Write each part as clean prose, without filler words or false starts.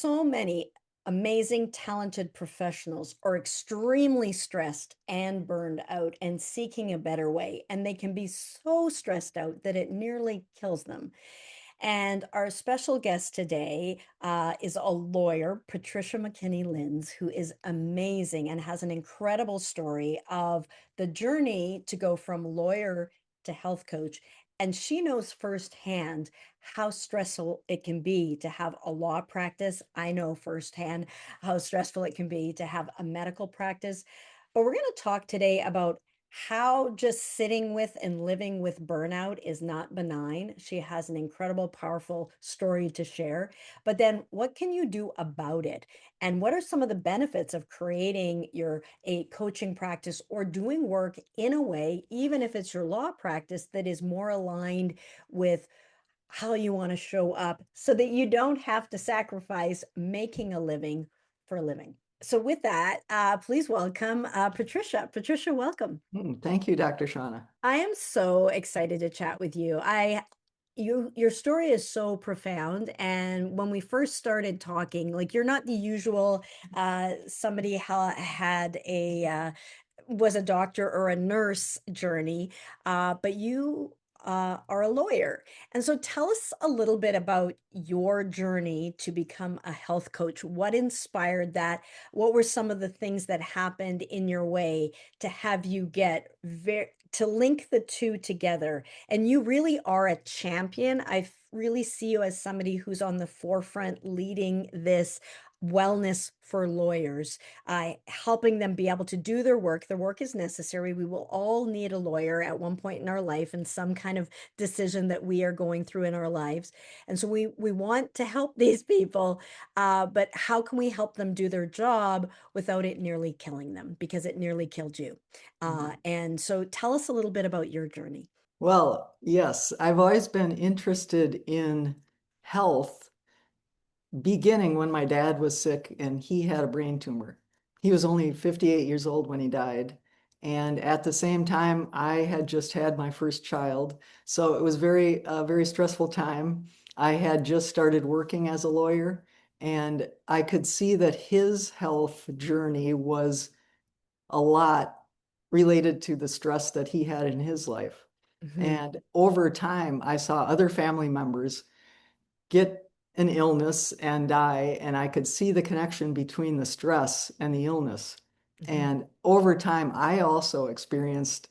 So many amazing, talented professionals are extremely stressed and burned out and seeking a better way. And they can be so stressed out that it nearly kills them. And our special guest today is a lawyer, Patricia McKinney-Linz, who is amazing and has an incredible story of the journey to go from lawyer to health coach. And she knows firsthand how stressful it can be to have a law practice. I know firsthand how stressful it can be to have a medical practice. But we're going to talk today about how just sitting with and living with burnout is not benign. She has an incredible, powerful story to share. But then what can you do about it? And what are some of the benefits of creating your a coaching practice or doing work in a way, even if it's your law practice, that is more aligned with how you want to show up so that you don't have to sacrifice making a living for a living. So with that, please welcome Patricia. Patricia, welcome. Thank you, Dr. Shaunna. I am so excited to chat with you. Your story is so profound. And when we first started talking, like you're not the usual somebody had a was a doctor or a nurse journey, but you are a lawyer. And so tell us a little bit about your journey to become a health coach. What inspired that? What were some of the things that happened in your way to have you get to link the two together? And you really are a champion. Really see you as somebody who's on the forefront leading this wellness for lawyers, helping them be able to do their work. Their work is necessary. We will all need a lawyer at one point in our life and some kind of decision that we are going through in our lives. And so we want to help these people, but how can we help them do their job without it nearly killing them? Because it nearly killed you. And so tell us a little bit about your journey. Well, yes, I've always been interested in health, beginning when my dad was sick and he had a brain tumor. He was only 58 years old when he died. And at the same time, I had just had my first child. So it was very stressful time. I had just started working as a lawyer, and I could see that his health journey was a lot related to the stress that he had in his life. Mhm, And over time, I saw other family members get an illness and die, and I could see the connection between the stress and the illness. mhm, And over time, I also experienced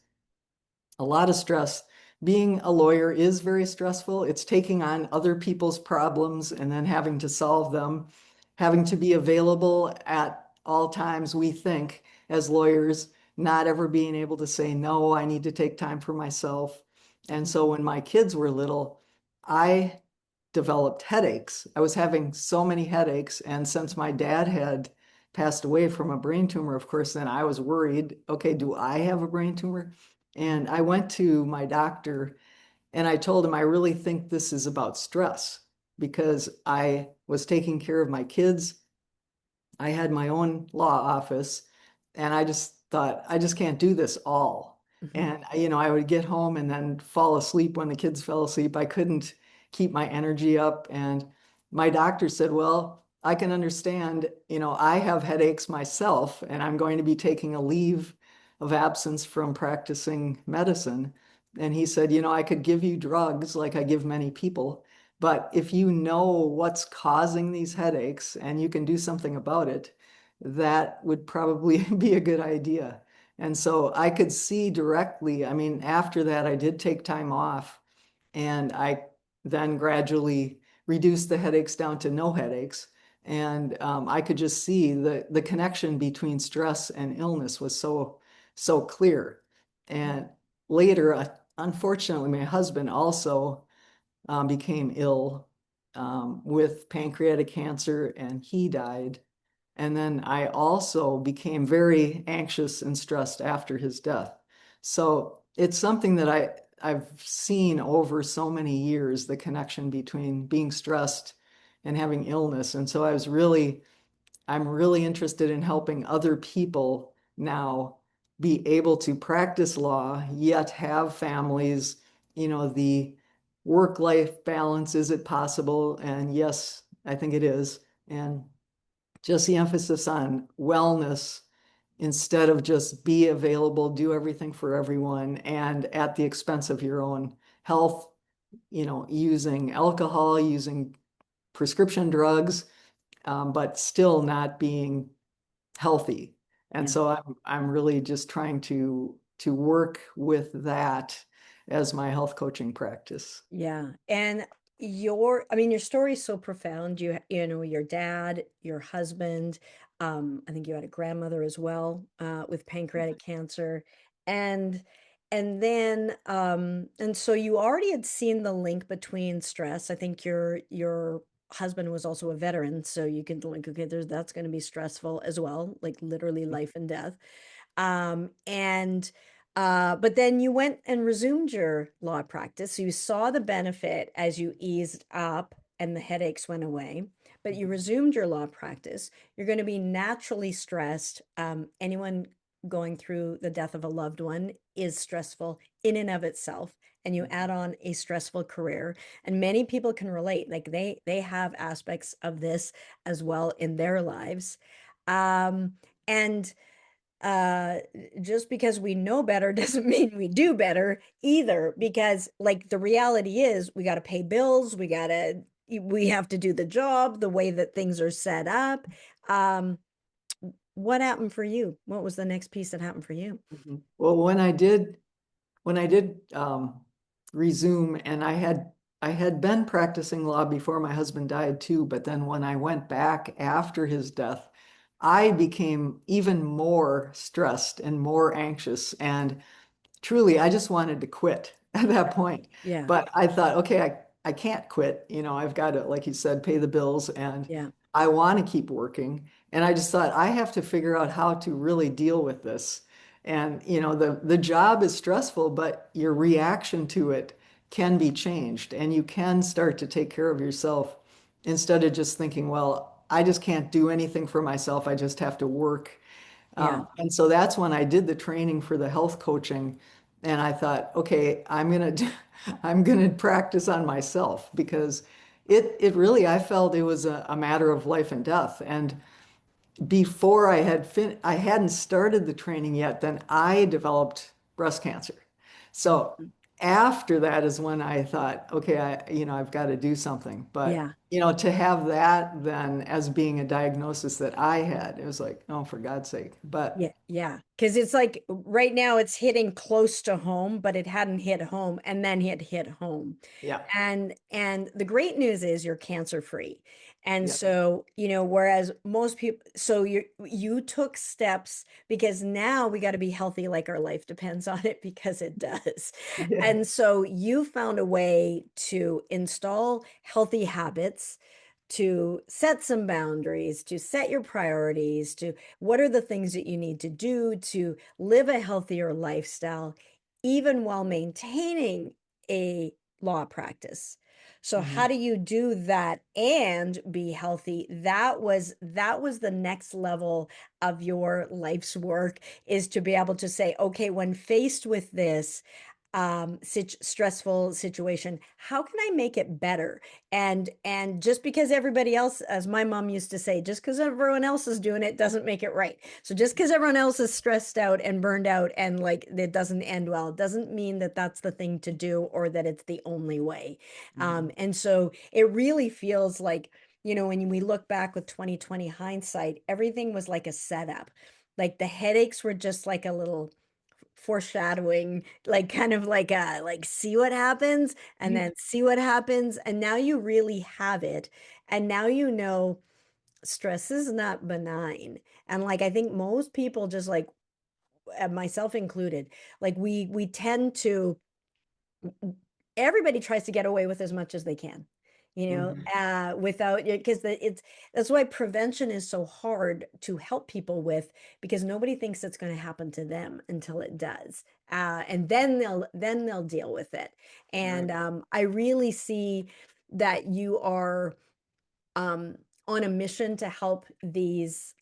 a lot of stress. Being a lawyer is very stressful. It's taking on other people's problems and then having to solve them, having to be available at all times, we think, as lawyers, not ever being able to say, no, I need to take time for myself. And so when my kids were little, I developed headaches. I was having so many headaches. And since my dad had passed away from a brain tumor, of course, then I was worried, okay, do I have a brain tumor? mhm, And I went to my doctor and I told him, I really think this is about stress because I was taking care of my kids. I had my own law office, and I just thought, I just can't do this all. mhm, And, I would get home and then fall asleep when the kids fell asleep. I couldn't keep my energy up. And my doctor said, well, I can understand, I have headaches myself, and I'm going to be taking a leave of absence from practicing medicine. And he said, I could give you drugs like I give many people. But if you know what's causing these headaches and you can do something about it, that would probably be a good idea. And so I could see directly, I mean, after that, I did take time off and I then gradually reduced the headaches down to no headaches. And I could just see the connection between stress and illness was so clear. And later, unfortunately, my husband also became ill with pancreatic cancer and he died. And then I also became very anxious and stressed after his death. So it's something that I've seen over so many years, the connection between being stressed and having illness. And so I'm really interested in helping other people now be able to practice law, yet have families, the work-life balance, is it possible? And yes, I think it is. and just the emphasis on wellness instead of just be available, do everything for everyone, and at the expense of your own health, using alcohol, using prescription drugs, but still not being healthy. And Yeah. so I'm really just trying to work with that as my health coaching practice. Yeah. And I mean, your story is so profound. You know, your dad, your husband, I think you had a grandmother as well, with pancreatic cancer. And and so you already had seen the link between stress. I think your husband was also a veteran, so you can link, okay, that's going to be stressful as well, like literally life and death. And but then you went and resumed your law practice. So you saw the benefit as you eased up and the headaches went away, but you resumed your law practice. You're going to be naturally stressed. Anyone going through the death of a loved one is stressful in and of itself. And you add on a stressful career, and many people can relate. Like they have aspects of this as well in their lives. Um, and uh just because we know better doesn't mean we do better either, because like the reality is we got to pay bills, we have to do the job the way that things are set up. um what happened for you? What was the next piece that happened for you? Mhm. Well, when I did resume, and I had been practicing law before my husband died too, but then when I went back after his death, I became even more stressed and more anxious, and truly, I just wanted to quit at that point. Yeah, But I thought, okay, I can't quit. I've got to, like you said, pay the bills, and yeah, I want to keep working. And I just thought I have to figure out how to really deal with this. And the job is stressful, but your reaction to it can be changed, and you can start to take care of yourself instead of just thinking, well, I just can't do anything for myself. I just have to work. yeah, And so that's when I did the training for the health coaching, and I thought, okay, I'm gonna practice on myself because it really, I felt it was a matter of life and death. And before I hadn't started the training yet, then I developed breast cancer. So mhm, after that is when I thought, okay, I've got to do something. But yeah. to have that then as being a diagnosis that I had, it was like, oh, for God's sake. But Yeah, yeah. Because it's like right now it's hitting close to home, but it hadn't hit home, and then it hit home. yeah, And the great news is you're cancer free. And yeah, so, whereas most people, so you took steps, because now we got to be healthy like our life depends on it, because it does. yeah. And so you found a way to install healthy habits, to set some boundaries, to set your priorities, to what are the things that you need to do to live a healthier lifestyle, even while maintaining a law practice. So how Mhm. do you do that and be healthy? That was the next level of your life's work, is to be able to say, okay, when faced with this stressful situation, how can I make it better? And just because everybody else, as my mom used to say, just because everyone else is doing it doesn't make it right. So just because everyone else is stressed out and burned out and like it doesn't end well, doesn't mean that that's the thing to do or that it's the only way. Mhm. And so it really feels like, when we look back with 2020 hindsight, everything was like a setup. Like the headaches were just like a little foreshadowing, like kind of like see what happens, and then see what happens, and now you really have it. And now stress is not benign. And like I think most people, just like myself included, like we tend to, everybody tries to get away with as much as they can, Mhm. without, because it's that's why prevention is so hard to help people with, because nobody thinks it's going to happen to them until it does. And then they'll deal with it. And Right. I really see that you are um, on a mission to help these,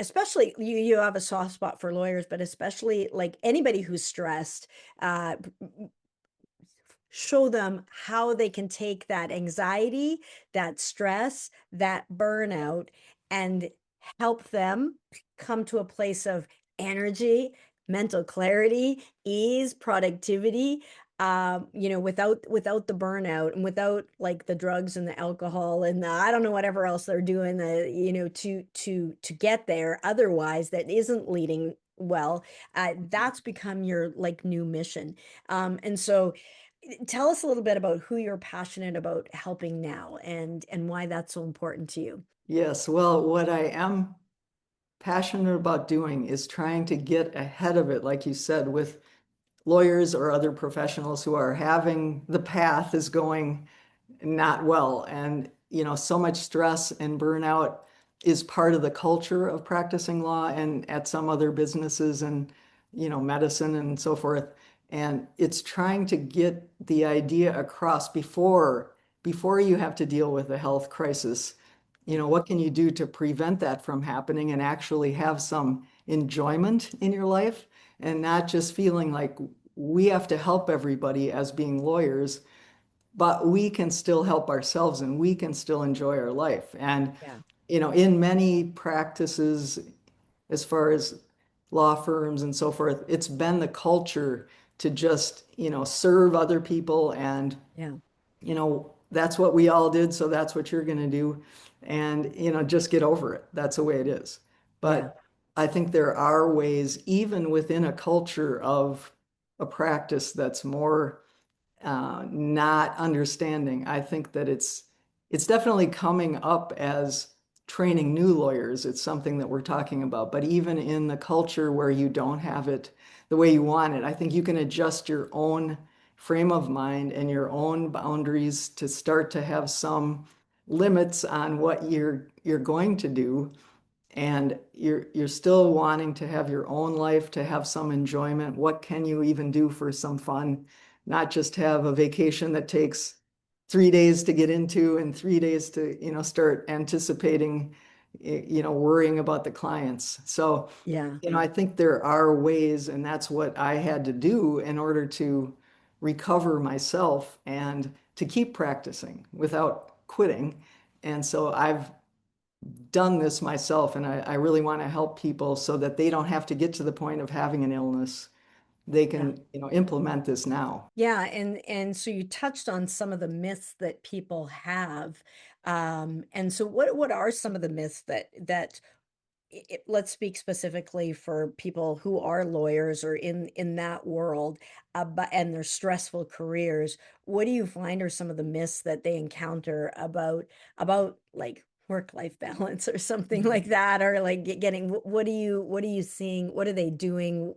especially you have a soft spot for lawyers, but especially like anybody who's stressed, uh, show them how they can take that anxiety, that stress, that burnout, and help them come to a place of energy, mental clarity, ease, productivity, without the burnout and without like the drugs and the alcohol and the, I don't know, whatever else they're doing, to get there. Otherwise, that isn't leading well. That's become your like new mission. And so tell us a little bit about who you're passionate about helping now and why that's so important to you. Yes, well, what I am passionate about doing is trying to get ahead of it, like you said, with lawyers or other professionals who are having the path is going not well. And, so much stress and burnout is part of the culture of practicing law and at some other businesses and, medicine and so forth. And it's trying to get the idea across before you have to deal with a health crisis. What can you do to prevent that from happening and actually have some enjoyment in your life and not just feeling like we have to help everybody as being lawyers, but we can still help ourselves and we can still enjoy our life. And, Yeah. in many practices, as far as law firms and so forth, it's been the culture to just, serve other people and Yeah. that's what we all did, so that's what you're going to do. And, just get over it. That's the way it is. Yeah. But I think there are ways, even within a culture of a practice that's more not understanding. I think that it's definitely coming up as training new lawyers. It's something that we're talking about. But even in the culture where you don't have it the way you want it, I think you can adjust your own frame of mind and your own boundaries to start to have some limits on what you're going to do and you're still wanting to have your own life, to have some enjoyment. What can you even do for some fun? Not just have a vacation that takes 3 days to get into and 3 days to, start anticipating, worrying about the clients. So, Yeah. I think there are ways, and that's what I had to do in order to recover myself and to keep practicing without quitting. And so I've done this myself, and I really want to help people so that they don't have to get to the point of having an illness. They Yeah. can, implement this now. Yeah, and so you touched on some of the myths that people have. And so what are some of the myths that let's speak specifically for people who are lawyers or in that world, but and their stressful careers. What do you find are some of the myths that they encounter about like work-life balance or something like that, or like getting what are you seeing? What are they doing?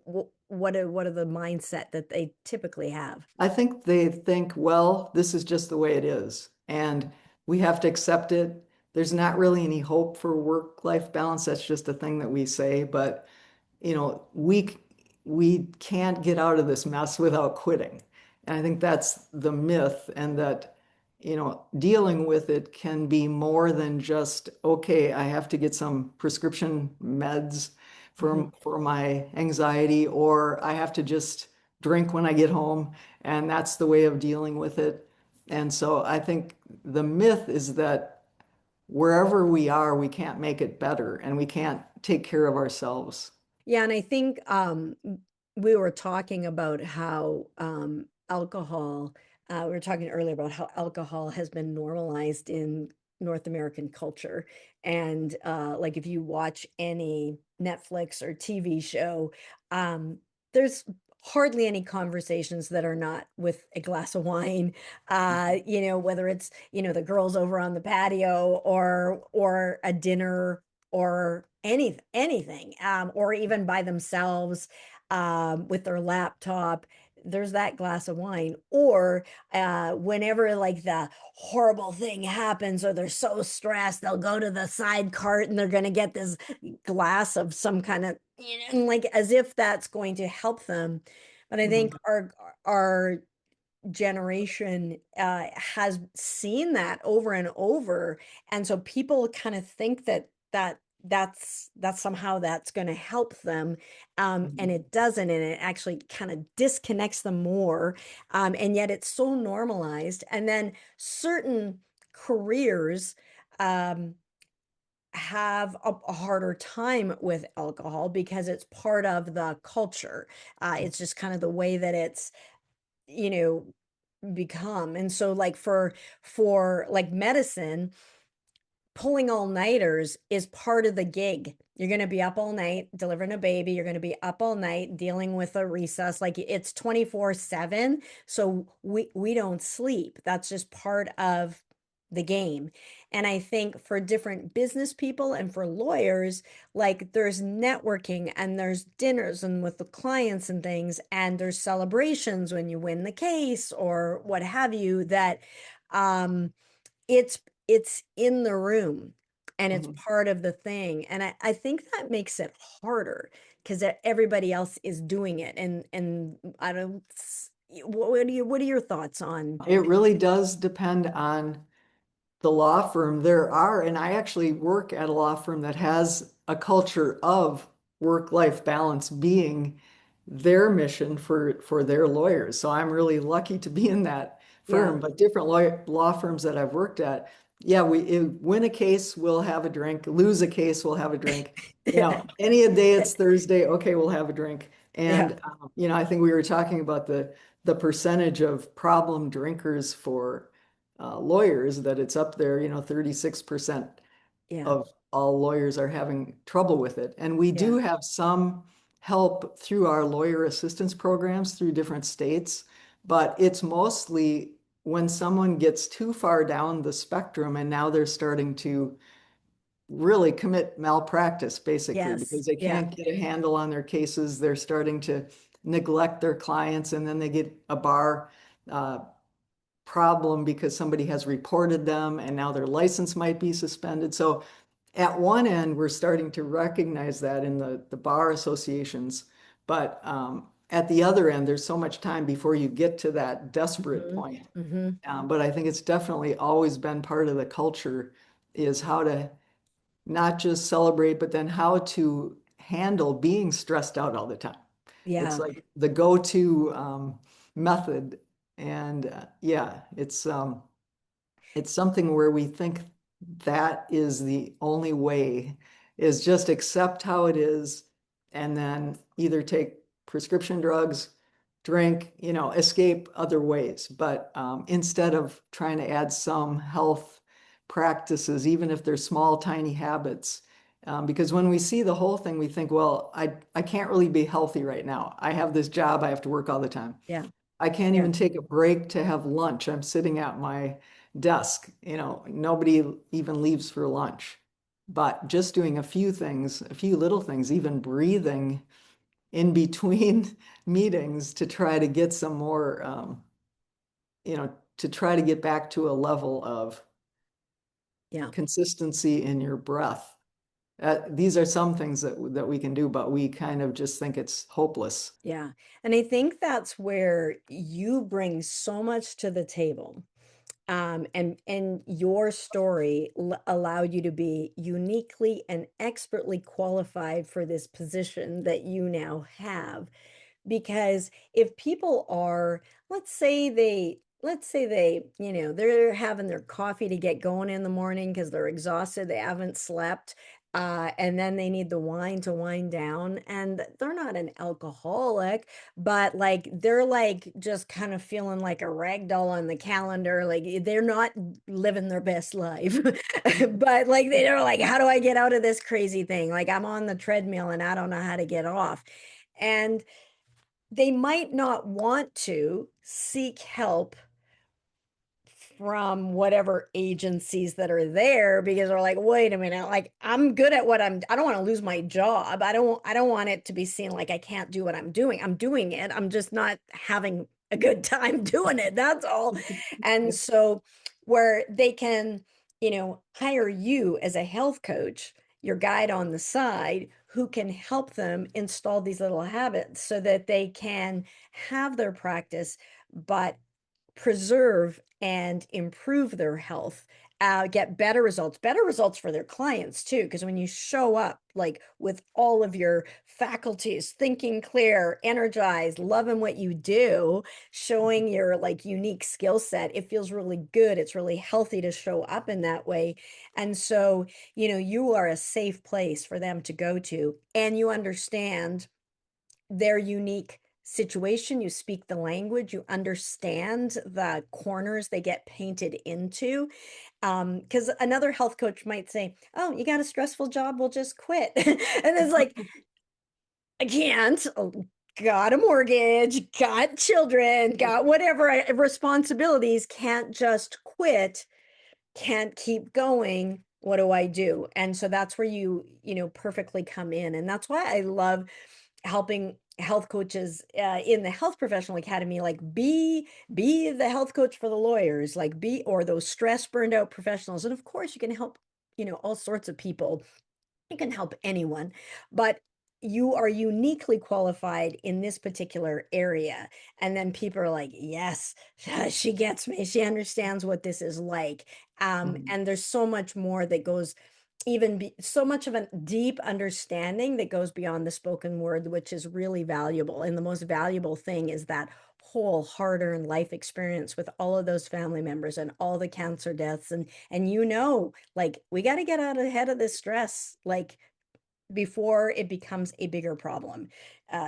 What are the mindset that they typically have? I think they think, well, this is just the way it is, and we have to accept it. There's not really any hope for work-life balance. That's just a thing that we say, but we can't get out of this mess without quitting. And I think that's the myth, and that, dealing with it can be more than just, okay, I have to get some prescription meds Mhm. for my anxiety, or I have to just drink when I get home, and that's the way of dealing with it. And so I think the myth is that wherever we are, we can't make it better and we can't take care of ourselves. Yeah, and I think we were talking about how alcohol, we were talking earlier about how alcohol has been normalized in North American culture. And like if you watch any Netflix or TV show, um, there's hardly any conversations that are not with a glass of wine. Whether it's, the girls over on the patio or a dinner or anything, or even by themselves, with their laptop. There's that glass of wine, or whenever like the horrible thing happens, or they're so stressed, they'll go to the side cart and they're going to get this glass of some kind of, and like as if that's going to help them. But I think Mhm. our generation has seen that over and over, and so people kind of think that that's somehow that's going to help them, and Mhm. it doesn't, and it actually kind of disconnects them more, and yet it's so normalized. And then certain careers um, have a harder time with alcohol because it's part of the culture. It's just kind of the way that it's, you become. And so like for like medicine, pulling all-nighters is part of the gig. You're going to be up all night delivering a baby. You're going to be up all night dealing with a resus. Like it's 24/7. So we don't sleep. That's just part of the game. And I think for different business people and for lawyers, like there's networking and there's dinners and with the clients and things, and there's celebrations when you win the case or what have you, that um it's it's in the room and it's Mhm. part of the thing. And I think that makes it harder because everybody else is doing it. And I don't, what are your thoughts on? It really does depend on the law firm. There are, and I actually work at a law firm that has a culture of work-life balance being their mission for their lawyers. So I'm really lucky to be in that Yeah. firm. But different law firms that I've worked at, yeah, win a case, we'll have a drink. Lose a case, we'll have a drink. Any a day it's Thursday, okay, we'll have a drink. Yeah. And I think we were talking about the percentage of problem drinkers for lawyers, that it's up there, 36% Yeah. of all lawyers are having trouble with it. And we do Yeah. have some help through our lawyer assistance programs through different states, but it's mostly when someone gets too far down the spectrum and now they're starting to really commit malpractice, basically, Yes. because they Yeah. can't get a handle on their cases. They're starting to neglect their clients, and then they get a bar uh, problem because somebody has reported them and now their license might be suspended. So at one end, we're starting to recognize that in the bar associations. But at the other end, there's so much time before you get to that desperate Hmm. point. Hmm. But I think it's definitely always been part of the culture is how to not just celebrate, but then how to handle being stressed out all the time. It's Yeah. like the go-to method. And yeah, it's something where we think that is the only way, is just accept how it is and then either take prescription drugs, drink, escape other ways. But instead of trying to add some health practices, even if they're small, tiny habits, because when we see the whole thing, we think, well, I can't really be healthy right now. I have this job, I have to work all the time. Yeah. I can't Yeah. even take a break to have lunch. I'm sitting at my desk. Nobody even leaves for lunch. But just doing a few things, a few little things, even breathing in between meetings to try to get some more, to try to get back to a level of Yeah. consistency in your breath. These are some things that we can do, but we kind of just think it's hopeless. Yeah. And I think that's where you bring so much to the table. And your story allowed you to be uniquely and expertly qualified for this position that you now have. Because if people are, let's say they, they're having their coffee to get going in the morning because they're exhausted, they haven't slept, and then they need the wine to wind down, and they're not an alcoholic, but like they're like just kind of feeling like a rag doll on the calendar, like they're not living their best life. But like they're like, how do I get out of this crazy thing? Like I'm on the treadmill and I don't know how to get off. And they might not want to seek help from whatever agencies that are there because they're like, wait a minute, like I'm good at I don't want to lose my job. I don't want it to be seen like I can't do what I'm doing. I'm doing it. I'm just not having a good time doing it. That's all. And so where they can, hire you as a health coach, your guide on the side, who can help them install these little habits so that they can have their practice, but preserve and improve their health get better results for their clients too. Because when you show up like with all of your faculties, thinking clear, energized, loving what you do, showing your like unique skill set, it feels really good. It's really healthy to show up in that way. And so, you are a safe place for them to go to, and you understand their unique situation. You speak the language, you understand the corners they get painted into. Because another health coach might say, "Oh, you got a stressful job, we'll just quit." And it's like, I can't. Got a mortgage, got children, got whatever responsibilities, can't just quit, can't keep going. What do I do? And so that's where perfectly come in. And that's why I love helping health coaches in the health professional academy, like be the health coach for the lawyers, like be or those stress burned out professionals. And of course you can help all sorts of people, you can help anyone, but you are uniquely qualified in this particular area. And then people are like, yes, she gets me, she understands what this is like. Mhm. And there's so much more that goes, so much of a deep understanding that goes beyond the spoken word, which is really valuable. And the most valuable thing is that whole hard-earned life experience with all of those family members and all the cancer deaths. And like we got to get out ahead of this stress, like before it becomes a bigger problem,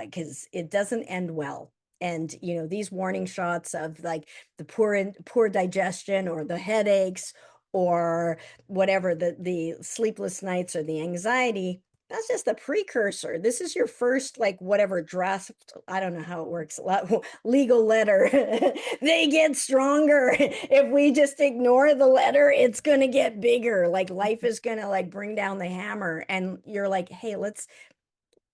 because it doesn't end well. And these warning shots of like the poor digestion or the headaches or whatever, the sleepless nights or the anxiety, that's just a precursor. This is your first like whatever draft, I don't know how it works, legal letter. They get stronger. If we just ignore the letter, it's going to get bigger. Like life is going to like bring down the hammer, and you're like, hey,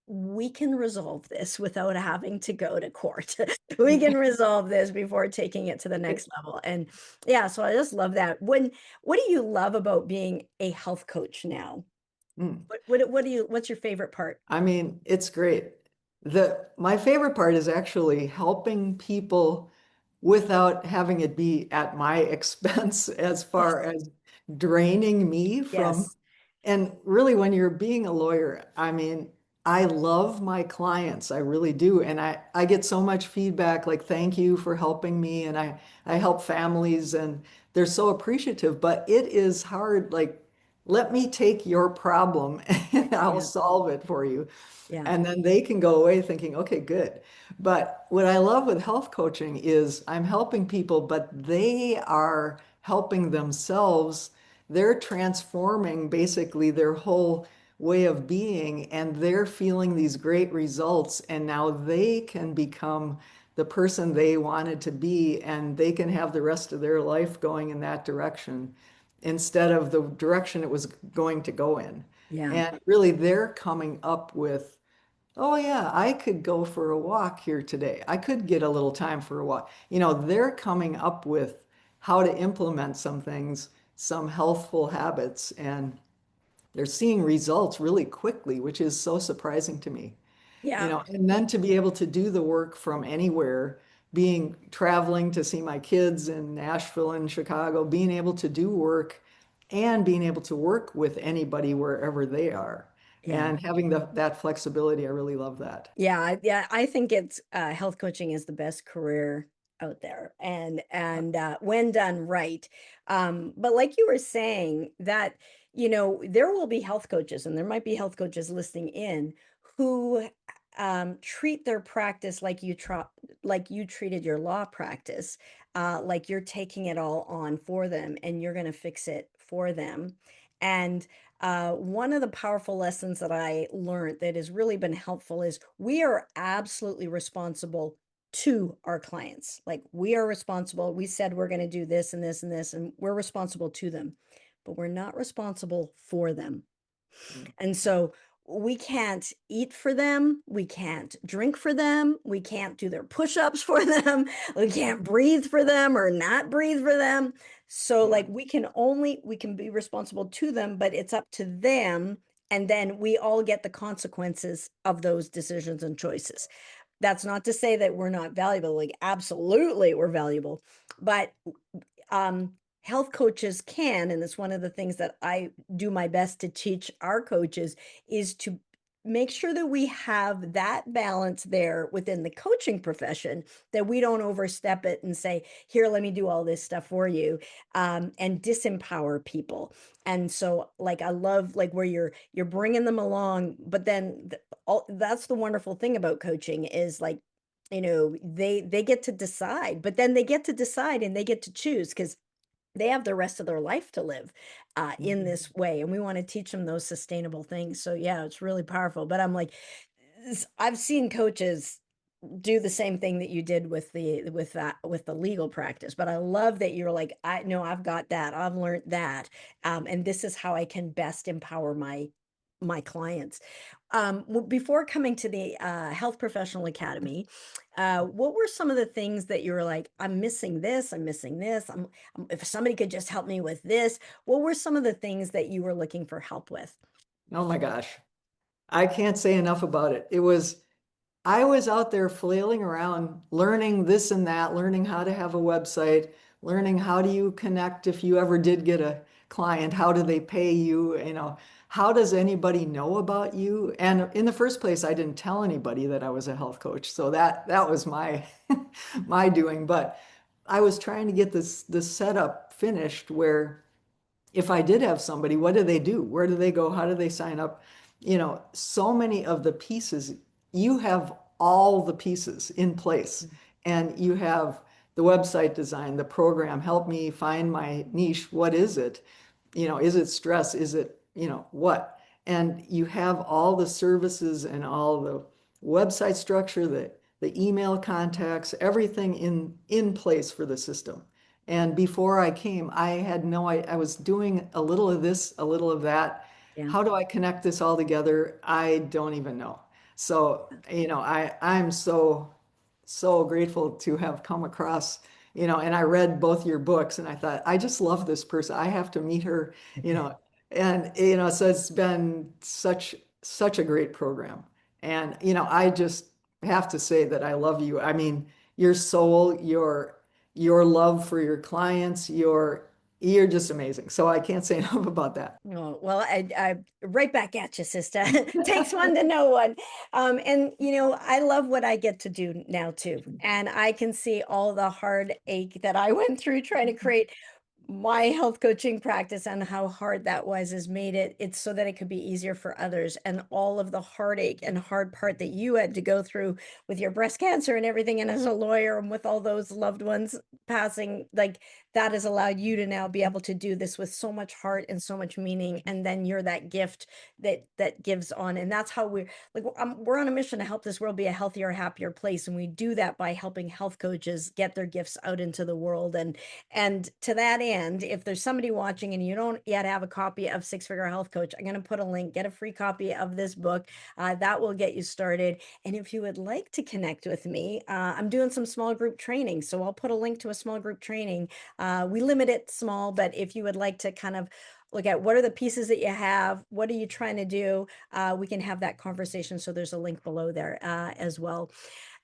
we can resolve this without having to go to court. We can resolve this before taking it to the next level. And yeah, so I just love that. What do you love about being a health coach now? Mm. What's your favorite part? I mean, it's great. My favorite part is actually helping people without having it be at my expense as Yes. far as draining me from. Yes. And really, when you're being a lawyer, I mean, I love my clients, I really do. And I get so much feedback like, thank you for helping me. And I help families and they're so appreciative, but it is hard. Like, let me take your problem and I'll Yeah. solve it for you. Yeah. And then they can go away thinking, okay, good. But what I love with health coaching is I'm helping people, but they are helping themselves. They're transforming basically their whole way of being, and they're feeling these great results. And now they can become the person they wanted to be, and they can have the rest of their life going in that direction instead of the direction it was going to go in. Yeah. And really, they're coming up with, oh, yeah, I could go for a walk here today. I could get a little time for a walk. They're coming up with how to implement some things, some healthful habits, and they're seeing results really quickly, which is so surprising to me. Yeah. And then to be able to do the work from anywhere, being traveling to see my kids in Nashville and Chicago, being able to do work and being able to work with anybody wherever they are Yeah. and having that flexibility, I really love that. Yeah, I think it's health coaching is the best career out there, and when done right. But like you were saying, that there will be health coaches, and there might be health coaches listening in who treat their practice like you treated your law practice, like you're taking it all on for them, and you're going to fix it for them. And one of the powerful lessons that I learned that has really been helpful is we are absolutely responsible to our clients. Like we are responsible. We said we're going to do this and this and this, and we're responsible to them, but we're not responsible for them. Mm, And so we can't eat for them. We can't drink for them. We can't do their push ups for them. We can't breathe for them or not breathe for them. So, yeah. like, we can be responsible to them, but it's up to them. And then we all get the consequences of those decisions and choices. That's not to say that we're not valuable. Like, absolutely, we're valuable. But um, health coaches can, and it's one of the things that I do my best to teach our coaches, is to make sure that we have that balance there within the coaching profession, that we don't overstep it and say, here, let me do all this stuff for you, and disempower people. And so, like, I love like where you're bringing them along, but then that's the wonderful thing about coaching is like, they get to decide, but then they get to decide and they get to choose because they have the rest of their life to live in Mhm. this way, and we want to teach them those sustainable things. So yeah, it's really powerful. But I'm like, I've seen coaches do the same thing that you did with the legal practice, but I love that you're like, I know I've got that, I've learned that, and this is how I can best empower my clients. Before coming to the Health Professional Academy, what were some of the things that you were like, I'm missing this, I'm missing this, if somebody could just help me with this? What were some of the things that you were looking for help with? Oh my gosh. I can't say enough about it. I was out there flailing around, learning this and that, learning how to have a website, learning how do you connect if you ever did get a client, how do they pay you, how does anybody know about you? And in the first place, I didn't tell anybody that I was a health coach. So that was my my doing, but I was trying to get this setup finished where if I did have somebody, what do they do? Where do they go? How do they sign up? So many of the pieces, you have all the pieces in place, and you have the website design, the program, help me find my niche. What is it? Is it stress? Is it, what? And you have all the services and all the website structure, the email contacts, everything in place for the system. And before I came, I had I was doing a little of this, a little of that. Yeah. How do I connect this all together? I don't even know. So, I'm so grateful to have come across, and I read both your books and I thought, I just love this person. I have to meet her, you know, and so it's been such a great program. And I just have to say that I love you. I mean, your soul, your love for your clients, you're just amazing. So I can't say enough about that. Oh, well, I right back at you, sister. Takes one to know one. And I love what I get to do now too. And I can see all the heartache that I went through trying to create my health coaching practice and how hard that was has made it's so that it could be easier for others, and all of the heartache and hard part that you had to go through with your breast cancer and everything, and as a lawyer and with all those loved ones passing, like, that has allowed you to now be able to do this with so much heart and so much meaning, and then you're that gift that gives on. And that's how we're like, we're on a mission to help this world be a healthier, happier place, and we do that by helping health coaches get their gifts out into the world. And to that end, if there's somebody watching and you don't yet have a copy of Six Figure Health Coach, I'm going to put a link, get a free copy of this book. That will get you started. And if you would like to connect with me, I'm doing some small group training. So I'll put a link to a small group training. We limit it small, but if you would like to kind of look at what are the pieces that you have, what are you trying to do, we can have that conversation. So there's a link below there as well.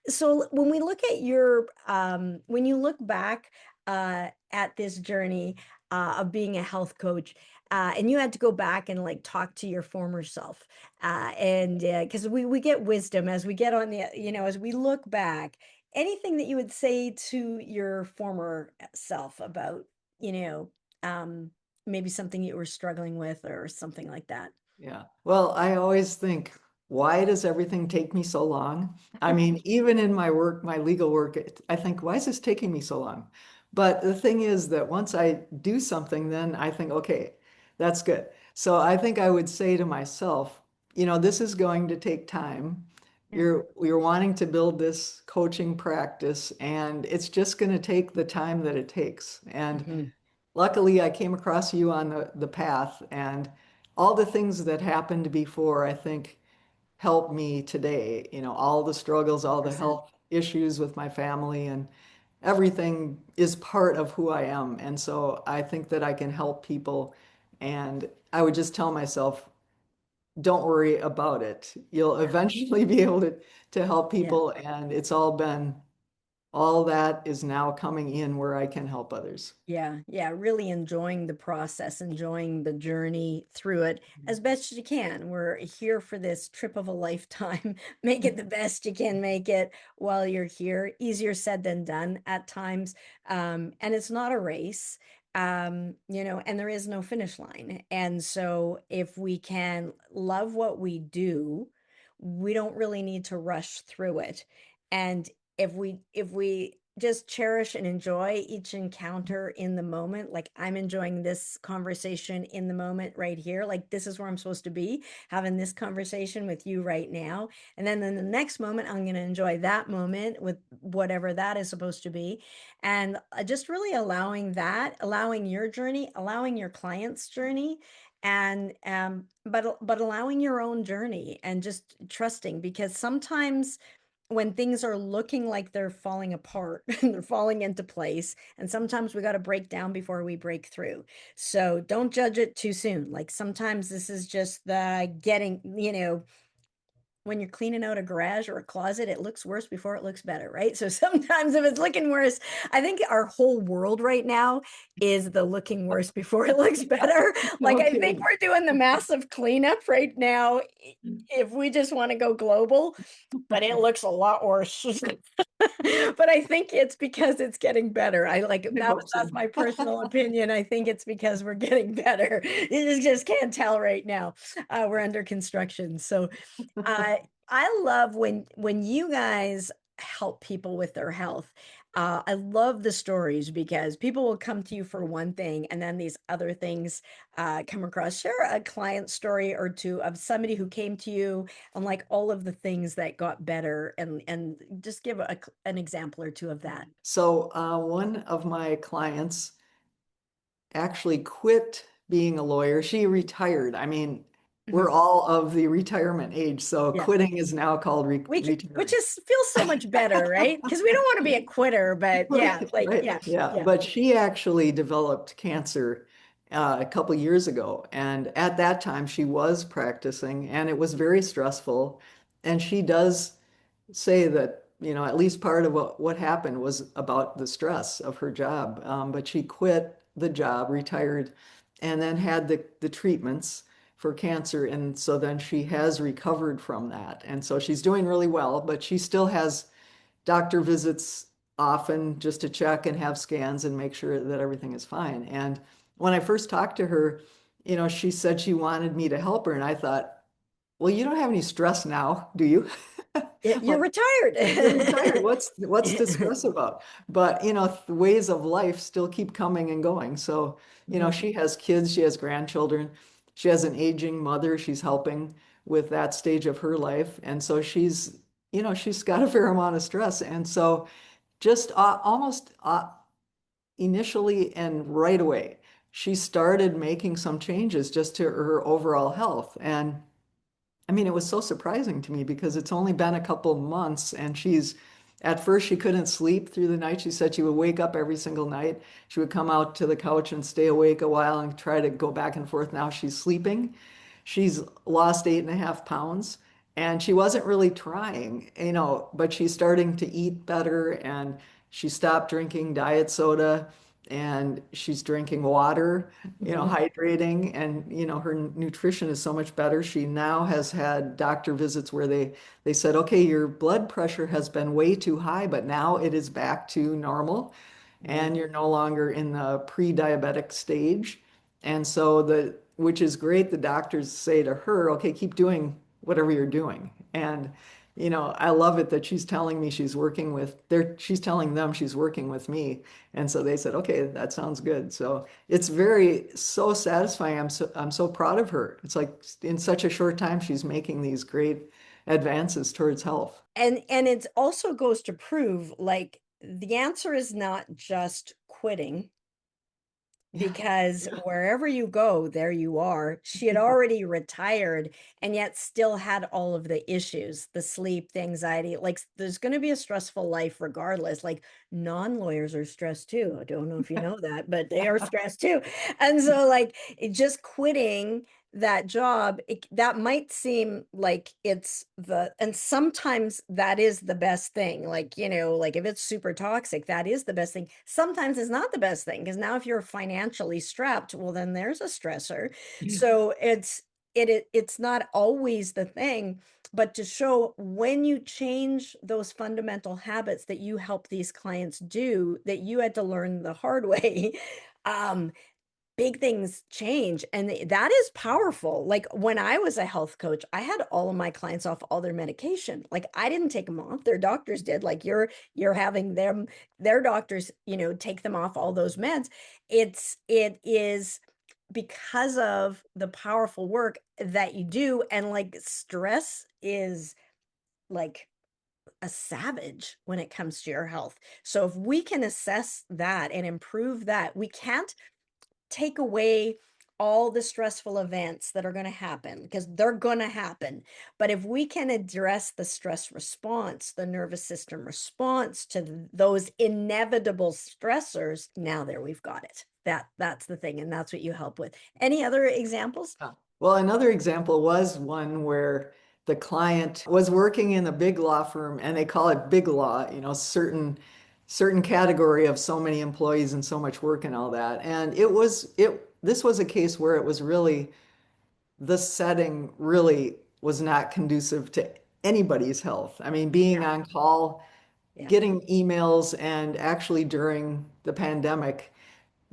So when we look at when you look back at this journey of being a health coach, and you had to go back and like talk to your former self, and because we get wisdom as we get on the, as we look back, anything that you would say to your former self about, you know, um, maybe something you were struggling with or something like that. Yeah. Well, I always think, why does everything take me so long? I mean, even in my work, my legal work, I think, why is this taking me so long? But the thing is that once I do something, then I think, okay, that's good. So I think I would say to myself, this is going to take time. Yeah. You're wanting to build this coaching practice, and it's just going to take the time that it takes. And Mhm. luckily, I came across you on the path, and all the things that happened before, I think, helped me today. All the struggles, all the 100%. health issues with my family, and everything is part of who I am. And so I think that I can help people. And I would just tell myself, don't worry about it. You'll Yeah. eventually be able to help Yeah. people. And it's all been all that is now coming in where I can help others. Yeah, yeah, really enjoying the process, enjoying the journey through it as best you can. We're here for this trip of a lifetime. Make it the best you can make it while you're here. Easier said than done at times. And it's not a race, and there is no finish line. And so if we can love what we do, we don't really need to rush through it. And if we just cherish and enjoy each encounter in the moment. Like I'm enjoying this conversation in the moment right here. Like this is where I'm supposed to be, having this conversation with you right now. And then in the next moment, I'm going to enjoy that moment with whatever that is supposed to be. And just really allowing your journey, allowing your client's journey, and but allowing your own journey and just trusting, because sometimes when things are looking like they're falling apart and they're falling into place, and sometimes we got to break down before we break through. So don't judge it too soon. Like sometimes this is just the getting, when you're cleaning out a garage or a closet, it looks worse before it looks better, right? So sometimes if it's looking worse, I think our whole world right now is the looking worse before it looks better. Like No I think kidding. we're doing the massive cleanup right now if we just want to go global, but it looks a lot worse. But I think it's because it's getting better. I like I hope so. that's my personal opinion. I think it's because we're getting better. You just can't tell right now. We're under construction. So I love when you guys help people with their health. I love the stories because people will come to you for one thing and then these other things come across. Share a client story or two of somebody who came to you and like all of the things that got better, and just give an example or two of that. So, one of my clients actually quit being a lawyer. She retired. I mean, we're Mhm. all of the retirement age, so Yeah. quitting is now called Which retiring. is feels so much better, right? Because we don't want to be a quitter, but yeah, Right, like right. yeah, Yeah, yeah. but she actually developed cancer a couple years ago, and at that time she was practicing, and it was very stressful. And she does say that, at least part of what happened was about the stress of her job. But she quit the job, retired, and then had the treatments for cancer. And so then she has recovered from that. And so she's doing really well, but she still has doctor visits often just to check and have scans and make sure that everything is fine. And when I first talked to her, she said she wanted me to help her. And I thought, well, you don't have any stress now, do you? You're Like, you're retired. retired. What's to stress about? But the ways of life still keep coming and going. So, Mhm. she has kids, she has grandchildren, she has an aging mother she's helping with that stage of her life. And so she's got a fair amount of stress. And so just almost initially and right away, she started making some changes just to her overall health. And I mean, it was so surprising to me because it's only been a couple months and at first she couldn't sleep through the night. She said she would wake up every single night. She would come out to the couch and stay awake a while and try to go back and forth. Now she's sleeping. She's lost 8.5 pounds and she wasn't really trying, but she's starting to eat better and she stopped drinking diet soda and she's drinking water, Mhm. hydrating, and her nutrition is so much better. She now has had doctor visits where they said, "Okay, your blood pressure has been way too high, but now it is back to normal and you're no longer in the pre-diabetic stage." And so which is great, the doctors say to her, "Okay, keep doing whatever you're doing." And I love it that she's telling them she's working with me. And so they said, "Okay, that sounds good." So it's so satisfying. I'm so proud of her. It's like in such a short time, she's making these great advances towards health. And it also goes to prove like the answer is not just quitting, Yeah. because Yeah. wherever you go, there you are. She had already retired and yet still had all of the issues, the sleep, the anxiety. Like there's going to be a stressful life regardless. Like non-lawyers are stressed too. I don't know if you know that, but they are stressed too. And so like just quitting that job, that might seem like it's and sometimes that is the best thing. Like, like if it's super toxic, that is the best thing. Sometimes it's not the best thing because now if you're financially strapped, well, then there's a stressor. So it's not always the thing, but to show when you change those fundamental habits that you help these clients do that you had to learn the hard way, um, big things change, and that is powerful. Like when I was a health coach, I had all of my clients off all their medication. Like I didn't take them off, their doctors did. Like you're having them, their doctors, take them off all those meds. It is because of the powerful work that you do, and like stress is like a savage when it comes to your health. So if we can assess that and improve that, we can't take away all the stressful events that are going to happen because they're going to happen. But if we can address the stress response, the nervous system response to those inevitable stressors, now there we've got it. That's the thing, and that's what you help with. Any other examples? Well, another example was one where the client was working in a big law firm and they call it big law, certain category of so many employees and so much work and all that. And this was a case where it was really the setting really was not conducive to anybody's health. I mean, being Yeah, on call, yeah, getting emails, and actually during the pandemic,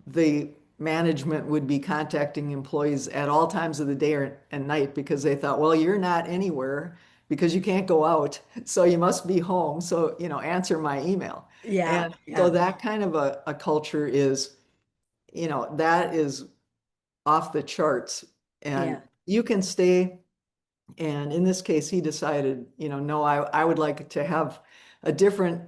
the management would be contacting employees at all times of the day and night because they thought, well, you're not anywhere because you can't go out, so you must be home. So, answer my email. yeah, And so yeah, that kind of a culture is, that is off the charts. And yeah. you can stay and in this case, he decided, no, I would like to have a different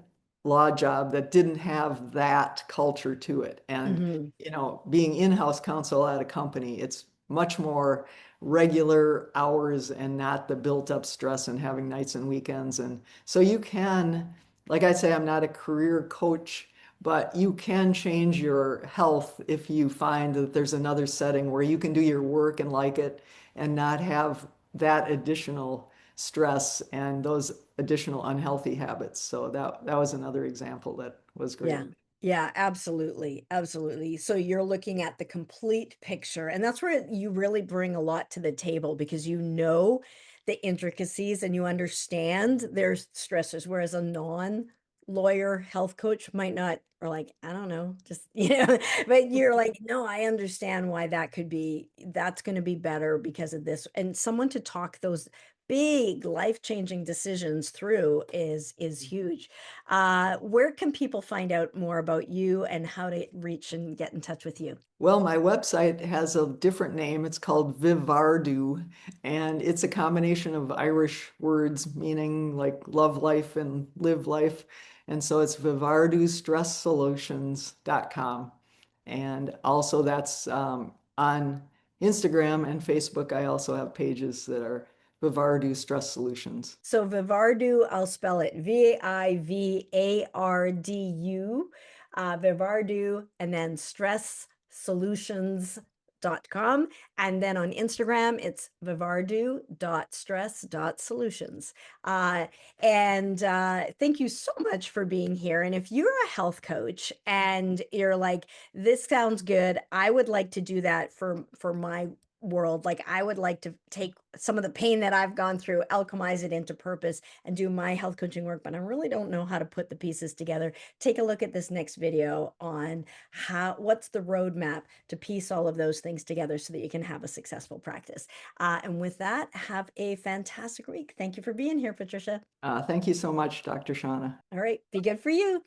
law job that didn't have that culture to it. And, Hmm. being in-house counsel at a company, it's much more regular hours and not the built-up stress and having nights and weekends. And so you can, like I say, I'm not a career coach, but you can change your health if you find that there's another setting where you can do your work and like it and not have that additional stress and those additional unhealthy habits. So that was another example that was great. Yeah. Yeah, absolutely. Absolutely. So you're looking at the complete picture, and that's where you really bring a lot to the table because you know the intricacies and you understand their stressors, whereas a non-lawyer health coach might not, or like, I don't know, just, but you're like, no, I understand why that could be, that's going to be better because of this. And someone to talk those big life-changing decisions through is huge. Where can people find out more about you and how to reach and get in touch with you? Well, my website has a different name. It's called Vivardu, and it's a combination of Irish words meaning like love life and live life. And so it's vivardustress.solutions.com. And also that's on Instagram and Facebook. I also have pages that are Vivardu Stress Solutions. So Vivardu, I'll spell it Vivardu, Vivardu, and then stresssolutions.com. And then on Instagram, it's vivardu.stress.solutions. Uh, and thank you so much for being here. And if you're a health coach and you're like, this sounds good, I would like to do that for my world. Like I would like to take some of the pain that I've gone through, alchemize it into purpose and do my health coaching work, but I really don't know how to put the pieces together. Take a look at this next video on what's the roadmap to piece all of those things together so that you can have a successful practice. And with that, have a fantastic week. Thank you for being here, Patricia. Thank you so much, Dr. Shauna. All right, be good for you.